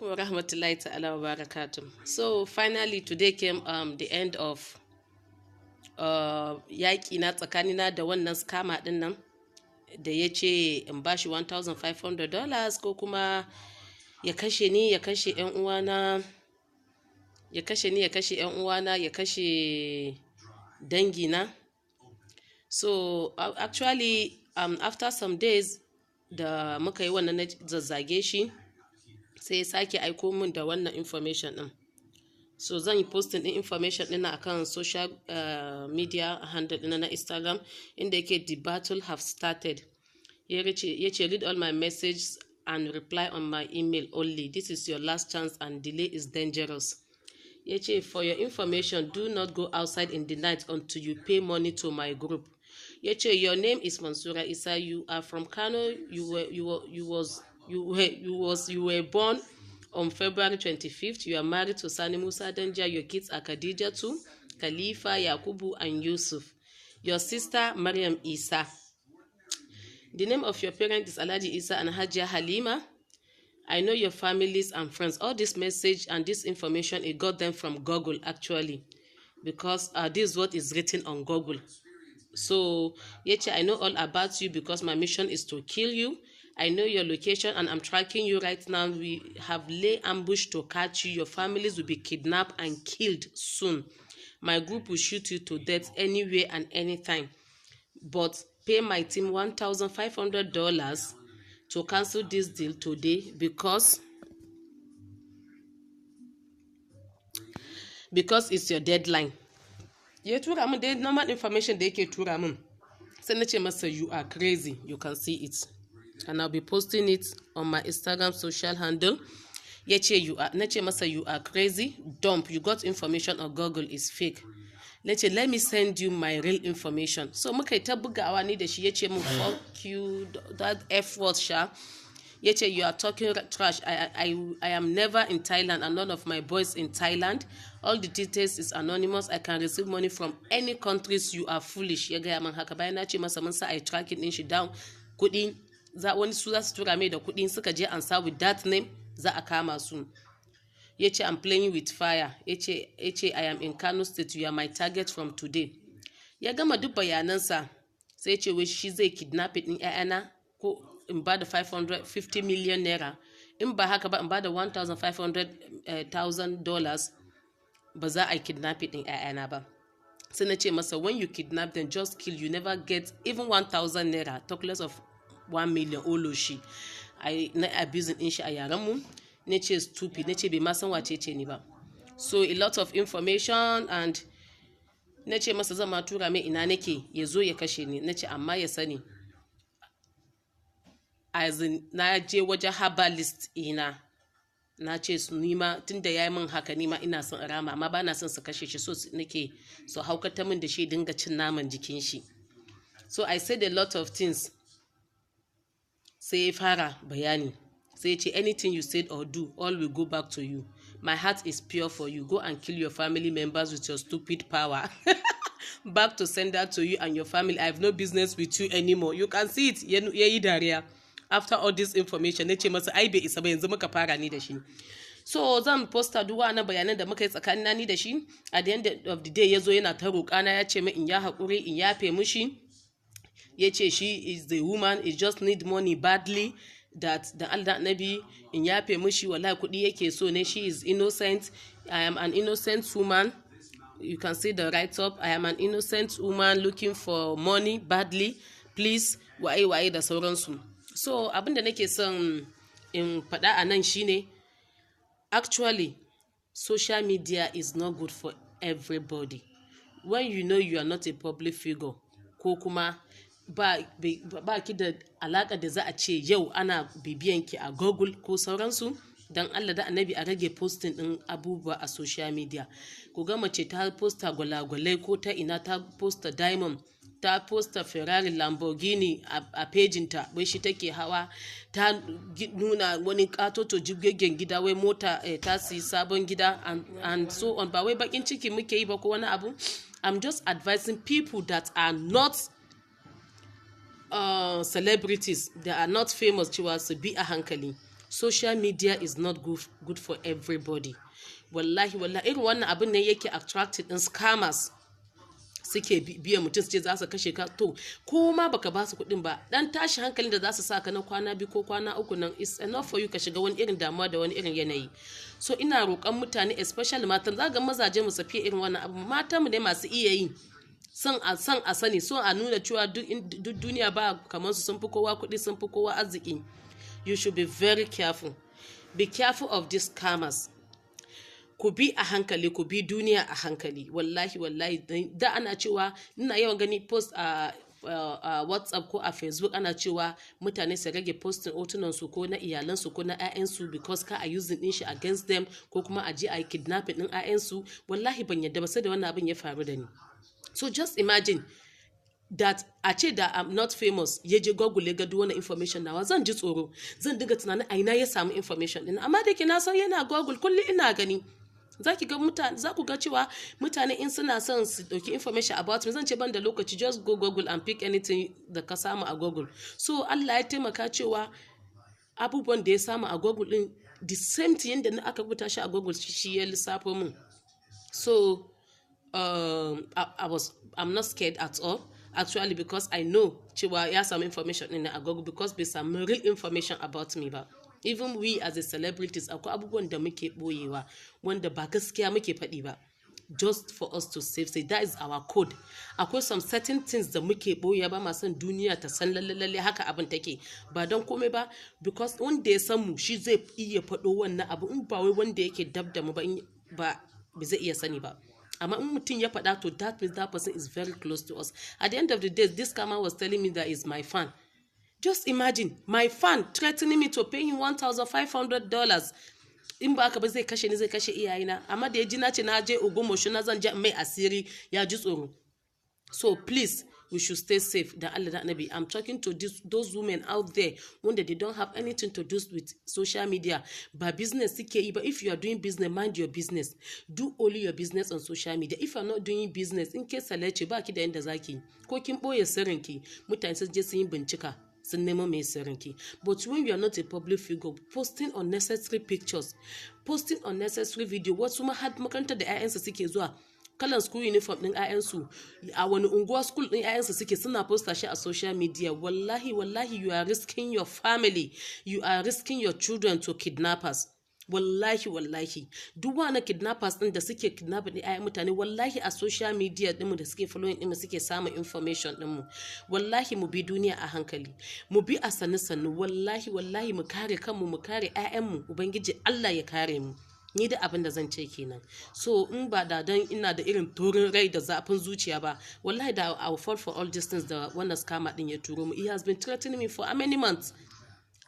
alaikum wa rahmatullahi ta'ala wa barakatuh. So finally today came the end of yaƙi na tsakanina da wannan scammer din nan da ya ce in bashi $1,500 ko kuma ya kashe ni ya kashe ƴan uwana ya kashe dangina. So actually after some days da muka yi wannan na zazzage shi sai ya sake aiko min da wannan information din. So zan yi posting din information din akan social media handle din na Instagram inda yake the battle have started. Yace read all my messages and reply on my email only. This is your last chance and delay is dangerous. Yace for your information, do not go outside in the night until you pay money to my group. Yace your name is Mansura Isa. You are from Kano. You were born on February 25th. You are married to Sani Musa Danja. Your kids are Khadija too, Khalifa, Yakubu, and Yusuf. Your sister Maryam Isa. The name of your parents is Alhaji Isa and Hajia Halima. I know your families and friends. All this message and this information, it got them from Google actually, because this is what is written on Google. So, Yace, I know all about you because my mission is to kill you. I know your location and I'm tracking you right now. We have laid ambush to catch you. Your families will be kidnapped and killed soon. My group will shoot you to death anywhere and anytime. But pay my team $1,500 to cancel this deal today because it's your deadline. Ya tura min dai normal information da yake tura min. Sai na ce masa you are crazy. You can see it. And I'll be posting it on my Instagram social handle. Yace nace masa you are crazy. Dump. You got information on Google is fake. Nace let me send you my real information. So muka ta bugawa ni da shi yace mun fuck you that F word sha. Yace you are talking trash. I am never in Thailand and none of my boys in Thailand. All the details is anonymous. I can receive money from any countries. You are foolish. Ya gaya man haka bayan na ce masa mun sa ai tracking din shi down. Kuɗi wani su za su tura mai da kuɗi suka je ansa with that name za a kama su. Yace I'm playing with fire. Yace I am in Kano State. You are my target from today. Ya gama duk bayanansa sai yace wai shi zai kidnap din ƴaƴana ko in ba da 550 million naira. In ba haka ba in ba da $1,500,000 ba za a kidnap din ƴaƴana ba. Sai na ce masa when you kidnap them just kill, you never get even 1,000 naira, talk less of 1 million oloshi. Na abusing din shi a yaran mu. Na ce stupid, na ce bai ma san wace ce ni ba. So a lot of information and na ce masa zan ma tura mai ina nake ya zo ya kashe ni. Na ce amma ya sani na je wajen herbalist ina na ce su nima tunda ya yi min haka nima ina son rama amma ba na son su kashe shi so nake so haukata min da shi dinga cin naman jikin shi. So I said a lot of things. Sai ya fara bayani sai ya ce anything you said or do all will go back to you. My heart is pure for you. Go and kill your family members with your stupid power. Back to send that to you and your family. I have no business with you anymore. You can see it. Yayi dariya. After all this information, na ce masa ai bai isa ba yanzu muka fara ni da shi. So zan posta duk wani bayanan da muka yi tsakanin ni da shi. At the end of the day yazo yana ta roƙana ya ce min in ya haƙuri in yafe mushi. Yace she is the woman, it just need money badly. That the Allah Nabi in yafe mushi wallahi kuɗi yake so ne. She is innocent. I am an innocent woman. You can see the write up. I am an innocent woman looking for money badly. Please waye da sauransu. So abinda nake son in faɗa a nan shine actually social media is not good for everybody. When you know you are not a public figure ko kuma ba ki da alaka da za a ce yau ana bibiyan ki a Google ko sauransu, dan Allah da Annabi a rage posting din abubuwa a social media. Ku ga mace ta posta gwalagwalai ko ta ina ta posta diamond, ta posta Ferrari, Lamborghini a pejinta wai shi take hawa, ta nuna wani katoto jibgegen gida wai mota ta siyi sabon gida and so on. Ba wai bakin ciki muke yi ba ko wani abu. I'm just advising people that are not celebrities, they are not famous cewa su bi a hankali. social media is not good for everybody. Wallahi irin wannan abin ne yake attracted din scammers, suke biya mutum su ce za su kashe ka. To ko ma baka ba su kuɗin ba, dan tashi hankalin da za su sa ka na kwana 2 ko kwana 3 nan is enough for you ka shiga wani irin damuwa da wani irin yanayi. So ina roƙon mutane, especially matan, za ga mazaje mu safiya irin wannan abu, matan mu ne masu iya yi, son a sani, so a nuna cewa duk duniya ba kamar su, sun fi kowa kuɗi, sun fi kowa arziki. You should be very careful. Be careful of these scammers. Ku bi a hankali, ku bi duniya a hankali. Wallahi da ana cewa, ina yawan gani post a WhatsApp ko a Facebook, ana cewa mutane su rage postin hotunan su ko na iyalansu ko na 'ya'yansu because ka a using din shi against them, ko kuma a je a yi kidnapping din 'ya'yansu. Wallahi ban yadda ba, sai da wannan abin ya faru da ni. So just imagine that a ce da I'm not famous, ya je Google ya ga duk wani information nawa, zan ji tsoro, zan dinga tunanin a ina ya samu information din. Amma da ke na san yana Google, kullum ina gani. Za ku ga cewa mutane in suna son su dauki information about me, zan ce ban da lokaci, just go Google and pick anything da ka samu a Google. So Allah ya taimaka cewa abubuwan da ya samu a Google din the same thing yadda aka rubuta shi a Google shi ya lissafo min. So I'm not scared at all, actually, because I know cewa ya samu information in a Google, because bai samu real information about me ba. Even we as a celebrities, akwai abubuwan da muke boyewa wanda ba gaskiya muke faɗi ba, just for us to save. Say that is our code. Akwai some certain things da muke boyewa ba ma san duniya ta san lalle haka abin take, ba don komai ba, because wanda ya san mu shi zai iya faɗo wannan abu, in ba wai wanda yake dab da mu ba zai iya sani ba. Amma in mutum ya faɗa, to that means that person is very close to us. At the end of the day, this scammer was telling me that is my fan. Just imagine, my fan threatening me to pay him $1,500. In ba haka ba zai kashe ni, zai kashe iyayena. Amma da ya ji na ce na je Ogbomoso na zan je mai asiri, ya ji tsoro. So please, we should stay safe. Da Allah da Annabi, I'm talking to those women out there when they don't have anything to do with social media. Ba business suke yi ba. If you are doing business, mind your business. Do only your business on social media. If you are not doing business, in case salace ba ki da yanda zaki, ko kin boye sirrinki, mutane sun je sun yi bincika, sun nemo mai sirrinki. But when you are not a public figure, posting unnecessary pictures, posting unnecessary video, wasu ma har makarantar da 'ya'yansu suke zuwa, kalan school uniform din 'ya'yansu, a wani unguwa school din 'ya'yansu suke, suna posta shi a social media. Wallahi you are risking your family, you are risking your children to kidnappers. Wallahi duk wani kidnappers din da suke kidnapping din 'ya'yan mutane, wallahi a social media din mu da suke following din mu suke samun information din mu. Wallahi mu bi duniya a hankali, mu bi a sannu, wallahi mu kare kanmu, mu kare 'ya'yan mu, ubangiji Allah ya kare mu. Ni da abin da zan ce kenan. So in ba da dan ina da irin turin rai da zafin zuciya ba, wallahi da I will fall for all these things da wannan scammer din ya turo mu. He has been threatening me for how many months?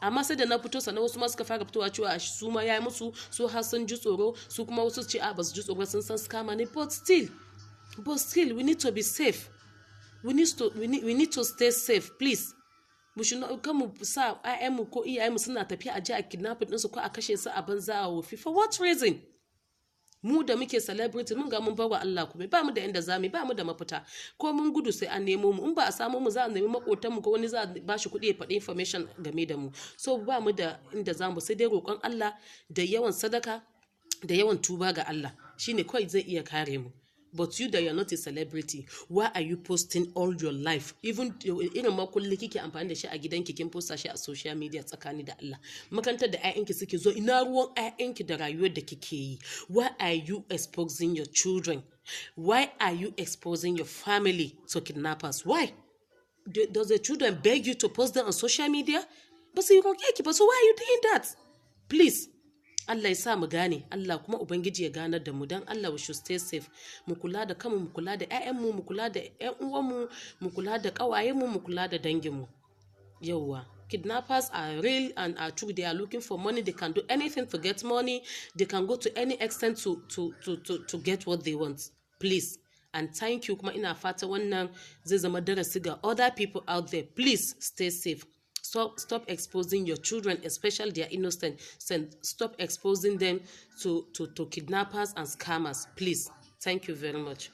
Amma sai da na fito sannan wasu ma suka fara fitowa cewa su ma yayi musu, su har sun ji tsoro, su kuma wasu ce ba su ji tsoro, sun san scammer ne. But still we need to be safe. We need to stay safe, please. Mu shi na kan mu sa ayyanmu ko iyayenmu suna tafiya a ji a kidnapping ɗinsu ko a kashe su a banza a wofi. For what reason? Mu da muke celebrity mun ga mun bawa Allah kuma ba mu da inda zamu, ba mu da mafita, ko mun gudu sai an nemo mu. In ba a samu mu, za a nemi makotan mu, ko wani za a ba shi kuɗi ya faɗi information game da mu. So ba mu da inda zamu, sai dai roƙon Allah da yawan sadaka da yawan tuba ga Allah, shine kawai zai iya kare mu. But you that you are not a celebrity, why are you posting all your life? Even irin makulli kike amfani da shi a gidanki, kin posta shi a social media, tsakani da Allah. Makarantar da 'ya'yanki suke zo, ina ruwan 'ya'yanki da rayuwar da kike yi? Why are you exposing your children? Why are you exposing your family to kidnappers? Why? Does the children beg you to post them on social media? But you roƙe ki ba, so why are you doing that? Please. Allah ya sa mu gane, Allah kuma ubangiji ya ganar da mu. Dan Allah, we should stay safe. Mu kula da kanmu, mu kula da 'ya'yanmu, mu kula da 'yan uwanmu, mu kula da ƙawayenmu, mu kula da danginmu. Yawwa, kidnappers are real and are true. They are looking for money. They can do anything to get money. They can go to any extent to get what they want. Please. And thank you. Kuma ina fata wannan zai zama darasi ga other people out there. Please stay safe. Stop exposing your children, especially they are innocent. Stop exposing them to kidnappers and scammers. Please. Thank you very much.